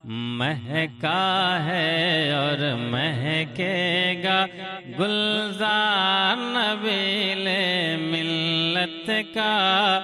مہکا ہے اور مہکے گا گلزار نبیل ملت کا،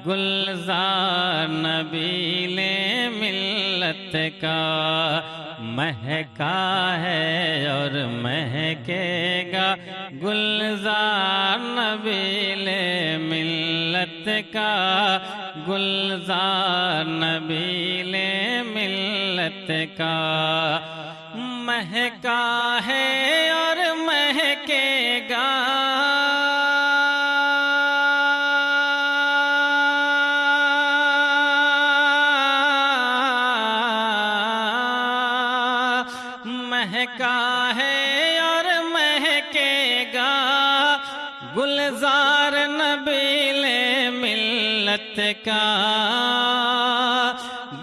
گلزار نبیل ملت کا۔ مہکا ہے اور مہکے گا گلزار نبیل ملت کا، گلزار نبیل ملت کا۔ مہکا ہے اور مہکے گا مہکا ہے اور مہکے گا گلزار نبیل ملت کا،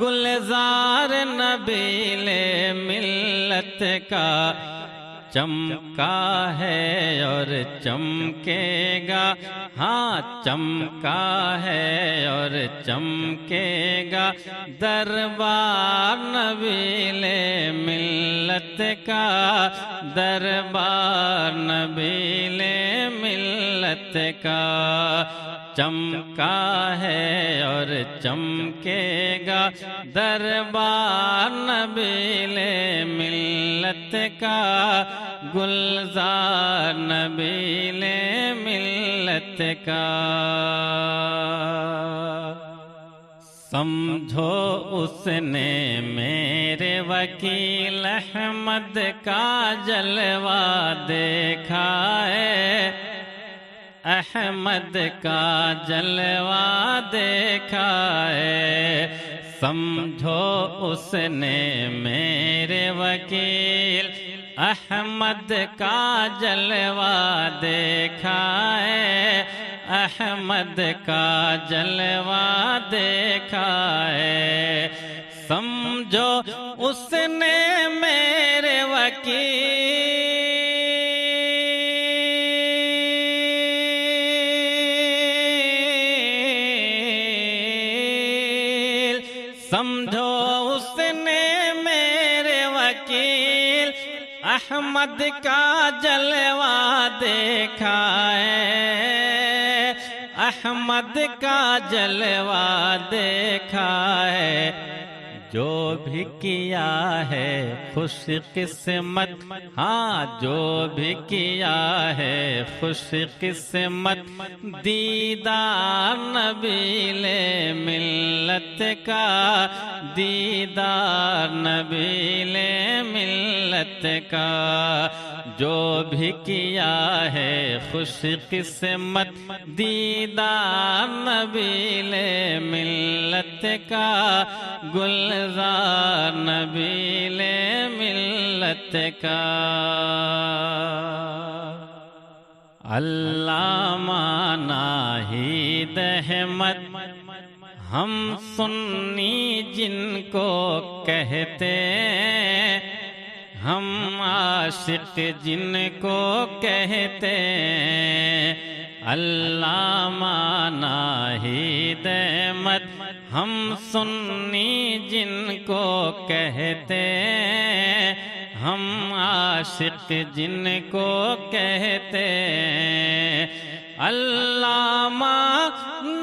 گلزار نبیل ملت کا۔ چمکا ہے اور چمکے گا، ہاں چمکا ہے اور چمکے گا دربار نبیل ملت کا، دربار نبیل ملت کا۔ چمکا ہے اور چمکے گا دربار نبیل ملت کا، گلزار نبیل ملت کا۔ سمجھو اس نے میرے وکیل احمد کا جلوہ دیکھا ہے، احمد کا جلوہ دیکھا ہے۔ سمجھو اس نے میرے وکیل احمد کا جلوہ دیکھا ہے، احمد کا جلوہ دیکھا ہے۔ سمجھو اس نے میرے وکیل سمجھو اس نے میرے وکیل احمد کا جلوہ دیکھا ہے، احمد کا جلوہ دیکھا ہے۔ جو بھی کیا ہے خوش قسمت، ہاں جو بھی کیا ہے خوش قسمت، دیدار نبیل ملت کا، دیدار نبیل ملت کا۔ جو بھی کیا ہے خوش قسمت، دیدار نبیل ملت کا، گلزار نبیل ملت کا۔ علامہ ناہید احمد ہم سنی جن کو کہتے ہیں، ہم عاشق جن کو کہتے ہیں۔ علامہ ناہید احمد ہم سنی جن کو کہتے ہیں، ہم عاشق جن کو کہتے ہیں۔ علامہ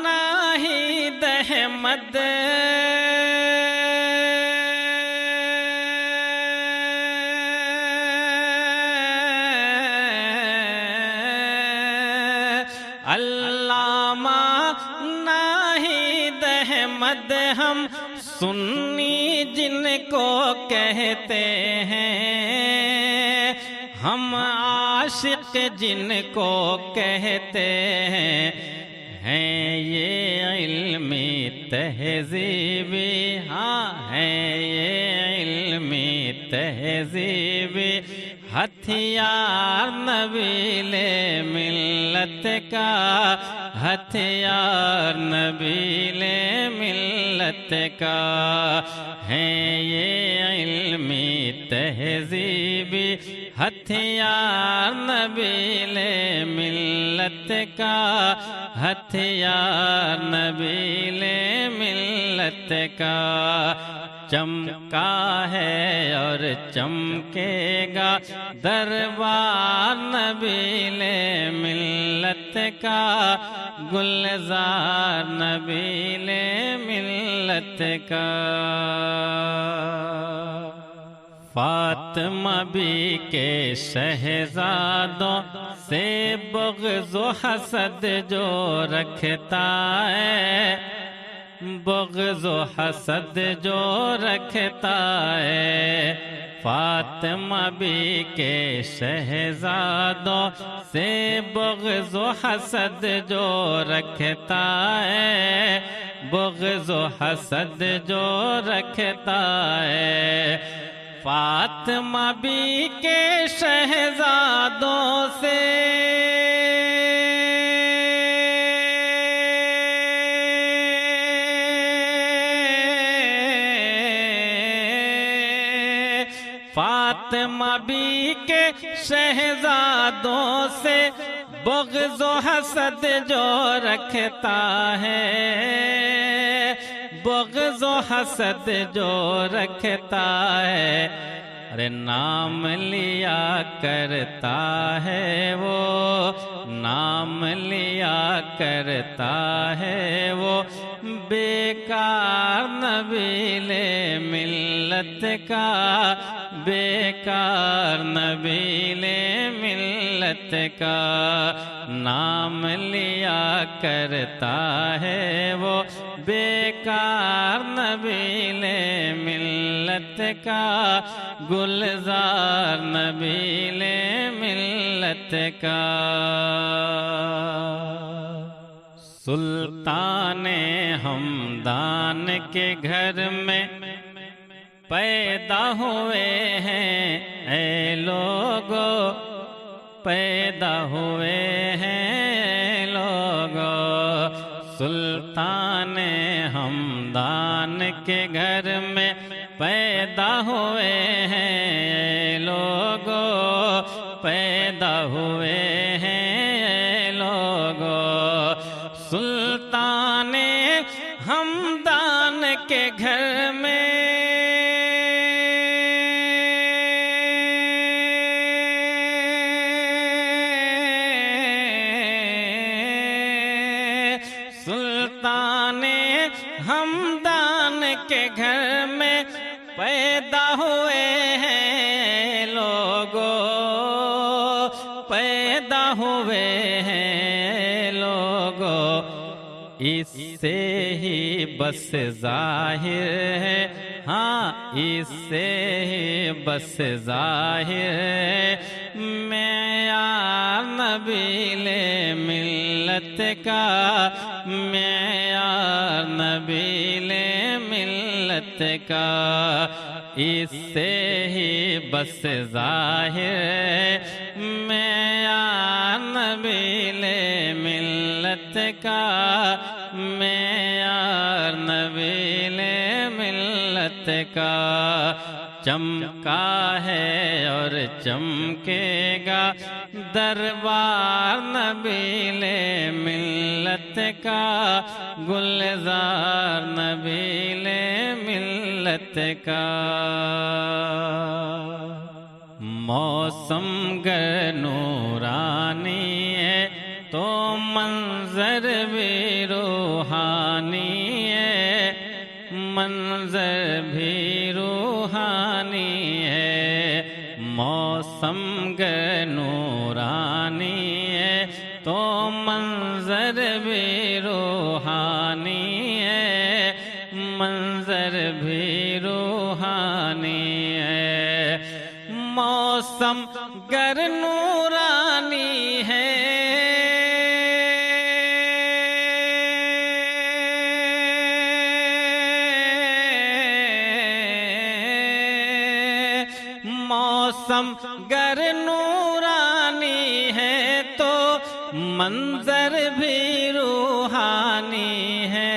ناہید احمد علامہ ناہید احمد ہم سنی جن کو کہتے ہیں، ہم عاشق جن کو کہتے ہیں یہ علمی تہذیبی، ہاں ہے یہ علمی تہذیبی ہتھیار نبیل ملت کا، ہتھیار نبیل ملت کا ہے یہ علمی تہذیبی ہتھیار نبیل ملت کا، ہتھیار نبیل ملت کا۔ چمکا ہے اور چمکے گا دربار نبیل ملت کا، گلزار نبیل ملت کا۔ فاطمہ بی کے شہزادوں سے بغض و حسد جو رکھتا ہے، بغض و حسد جو رکھتا ہے، فاطمہ بی کے شہزادوں سے بغض و حسد جو رکھتا ہے، بغض و حسد جو رکھتا ہے، فاطمہ بی کے شہزادوں سے فاطمہ بی کے شہزادوں سے بغض و حسد جو رکھتا ہے، بغض و حسد جو رکھتا ہے، ارے نام لیا کرتا ہے وہ، نام لیا کرتا ہے وہ، بیکار نبیل ملت کا، بیکار نبیل ملت کا، نام لیا کرتا ہے وہ، بیکار نبیل ملت کا، گلزار نبیل ملت کا۔ سلطان ہمدان کے گھر میں پیدا ہوئے ہیں اے لوگو، پیدا ہوئے ہیں لوگو، سلطان ہمدان کے گھر میں پیدا ہوئے ہیں لوگو، پیدا ہوئے ہیں لوگو، سلطان ہمدان کے گھر میں سلطان ہمدان کے گھر میں پیدا ہوئے ہیں لوگو، پیدا ہوئے ہیں لوگو، اس سے ہی بس ظاہر ہے، ہاں اس سے ہی بس ظاہر ہے، معیار نبیل ملت کا، معیار نبیل ملت کا، اس سے ہی بس ظاہر ہے، معیار نبیل ملت کا، معیار نبیل ملت کا، چمکا ہے اور چمکے گا دربار نبیل ملت کا، گلزار نبیل ملت کا۔ موسم گر نورانی ہے تو منظر بھی روحانی ہے، منظر بھی روحانی ہے، موسم گر نورانی ہے تو منظر بھی روحانی ہے، منظر بھی روحانی ہے، موسم گر نورانی ہے، موسم گر نورانی ہے تو منظر بھی روحانی ہے،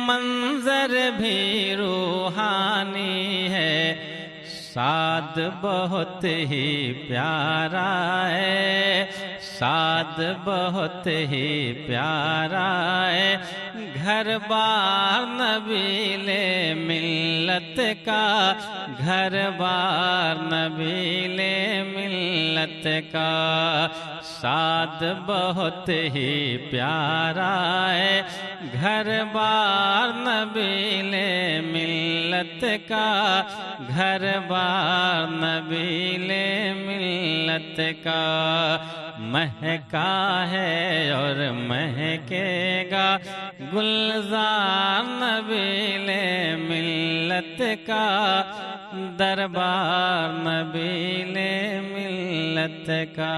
منظر بھی روحانی ہے، شاد بہت ہی پیارا ہے، سعد بہت ہی پیارا ہے، گھر بار نبیل ملت کا، گھر بار نبیل ملت کا۔ سعد بہت ہی پیارا ہے، گھر بار نبیل ملت کا، گھر بار نبیل ملت کا۔ مہکا ہے اور مہکے گا گلزار نبیل ملت کا، دربار نبیل ملت کا۔